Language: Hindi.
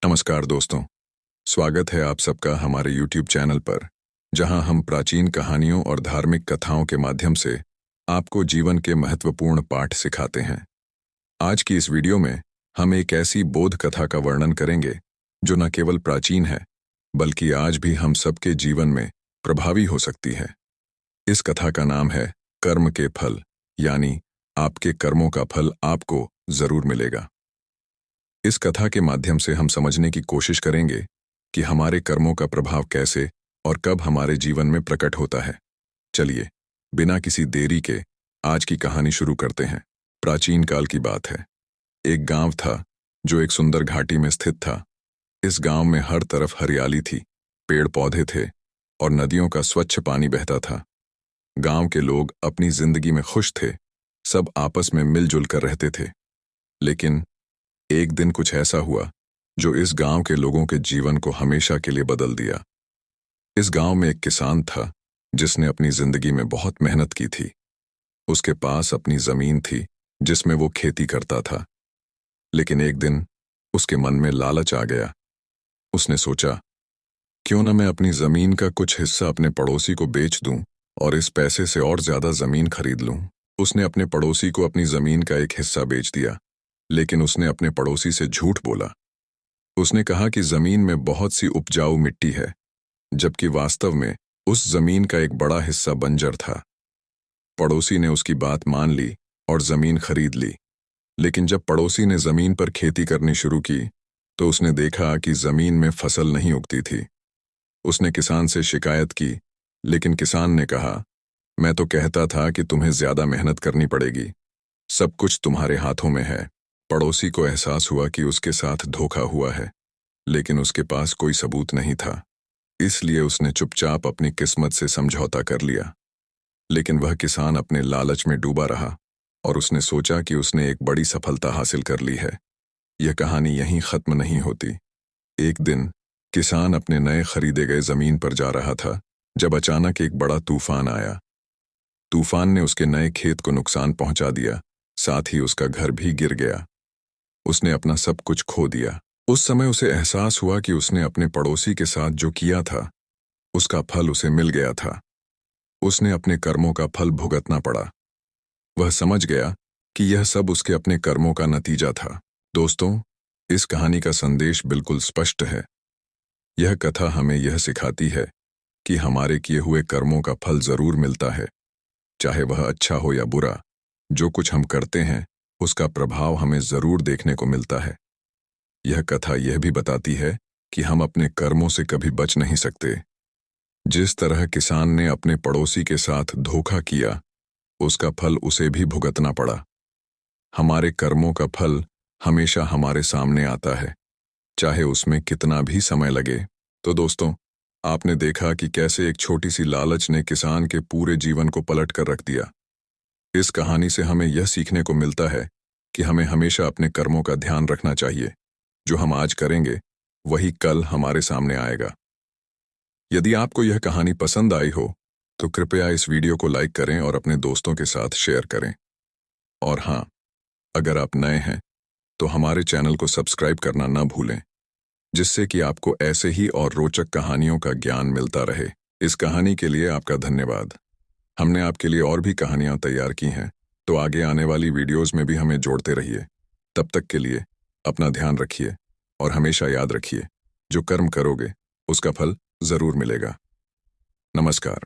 नमस्कार दोस्तों, स्वागत है आप सबका हमारे YouTube चैनल पर, जहां हम प्राचीन कहानियों और धार्मिक कथाओं के माध्यम से आपको जीवन के महत्वपूर्ण पाठ सिखाते हैं। आज की इस वीडियो में हम एक ऐसी बोध कथा का वर्णन करेंगे जो न केवल प्राचीन है, बल्कि आज भी हम सबके जीवन में प्रभावी हो सकती है। इस कथा का नाम है कर्म के फल, यानी आपके कर्मों का फल आपको जरूर मिलेगा। इस कथा के माध्यम से हम समझने की कोशिश करेंगे कि हमारे कर्मों का प्रभाव कैसे और कब हमारे जीवन में प्रकट होता है। चलिए, बिना किसी देरी के आज की कहानी शुरू करते हैं। प्राचीन काल की बात है। एक गांव था जो एक सुंदर घाटी में स्थित था। इस गांव में हर तरफ हरियाली थी, पेड़ पौधे थे और नदियों का स्वच्छ पानी बहता था। गांव के लोग अपनी जिंदगी में खुश थे, सब आपस में मिलजुल कर रहते थे। लेकिन एक दिन कुछ ऐसा हुआ जो इस गांव के लोगों के जीवन को हमेशा के लिए बदल दिया। इस गांव में एक किसान था जिसने अपनी जिंदगी में बहुत मेहनत की थी। उसके पास अपनी जमीन थी जिसमें वो खेती करता था। लेकिन एक दिन उसके मन में लालच आ गया। उसने सोचा, क्यों न मैं अपनी जमीन का कुछ हिस्सा अपने पड़ोसी को बेच दूं और इस पैसे से और ज्यादा जमीन खरीद लूं। उसने अपने पड़ोसी को अपनी जमीन का एक हिस्सा बेच दिया, लेकिन उसने अपने पड़ोसी से झूठ बोला। उसने कहा कि जमीन में बहुत सी उपजाऊ मिट्टी है, जबकि वास्तव में उस जमीन का एक बड़ा हिस्सा बंजर था। पड़ोसी ने उसकी बात मान ली और जमीन खरीद ली। लेकिन जब पड़ोसी ने जमीन पर खेती करनी शुरू की तो उसने देखा कि जमीन में फसल नहीं उगती थी। उसने किसान से शिकायत की, लेकिन किसान ने कहा, मैं तो कहता था कि तुम्हें ज्यादा मेहनत करनी पड़ेगी, सब कुछ तुम्हारे हाथों में है। पड़ोसी को एहसास हुआ कि उसके साथ धोखा हुआ है, लेकिन उसके पास कोई सबूत नहीं था, इसलिए उसने चुपचाप अपनी किस्मत से समझौता कर लिया। लेकिन वह किसान अपने लालच में डूबा रहा और उसने सोचा कि उसने एक बड़ी सफलता हासिल कर ली है। यह कहानी यहीं खत्म नहीं होती। एक दिन किसान अपने नए खरीदे गए जमीन पर जा रहा था जब अचानक एक बड़ा तूफान आया। तूफान ने उसके नए खेत को नुकसान पहुंचा दिया, साथ ही उसका घर भी गिर गया। उसने अपना सब कुछ खो दिया। उस समय उसे एहसास हुआ कि उसने अपने पड़ोसी के साथ जो किया था उसका फल उसे मिल गया था। उसने अपने कर्मों का फल भुगतना पड़ा। वह समझ गया कि यह सब उसके अपने कर्मों का नतीजा था। दोस्तों, इस कहानी का संदेश बिल्कुल स्पष्ट है। यह कथा हमें यह सिखाती है कि हमारे किए हुए कर्मों का फल जरूर मिलता है, चाहे वह अच्छा हो या बुरा। जो कुछ हम करते हैं उसका प्रभाव हमें जरूर देखने को मिलता है। यह कथा यह भी बताती है कि हम अपने कर्मों से कभी बच नहीं सकते। जिस तरह किसान ने अपने पड़ोसी के साथ धोखा किया, उसका फल उसे भी भुगतना पड़ा। हमारे कर्मों का फल हमेशा हमारे सामने आता है, चाहे उसमें कितना भी समय लगे। तो दोस्तों, आपने देखा कि कैसे एक छोटी सी लालच ने किसान के पूरे जीवन को पलट कर रख दिया। इस कहानी से हमें यह सीखने को मिलता है कि हमें हमेशा अपने कर्मों का ध्यान रखना चाहिए। जो हम आज करेंगे वही कल हमारे सामने आएगा। यदि आपको यह कहानी पसंद आई हो तो कृपया इस वीडियो को लाइक करें और अपने दोस्तों के साथ शेयर करें। और हाँ, अगर आप नए हैं तो हमारे चैनल को सब्सक्राइब करना न भूलें, जिससे कि आपको ऐसे ही और रोचक कहानियों का ज्ञान मिलता रहे। इस कहानी के लिए आपका धन्यवाद। हमने आपके लिए और भी कहानियां तैयार की हैं, तो आगे आने वाली वीडियोस में भी हमें जोड़ते रहिए। तब तक के लिए अपना ध्यान रखिए और हमेशा याद रखिए, जो कर्म करोगे उसका फल जरूर मिलेगा। नमस्कार।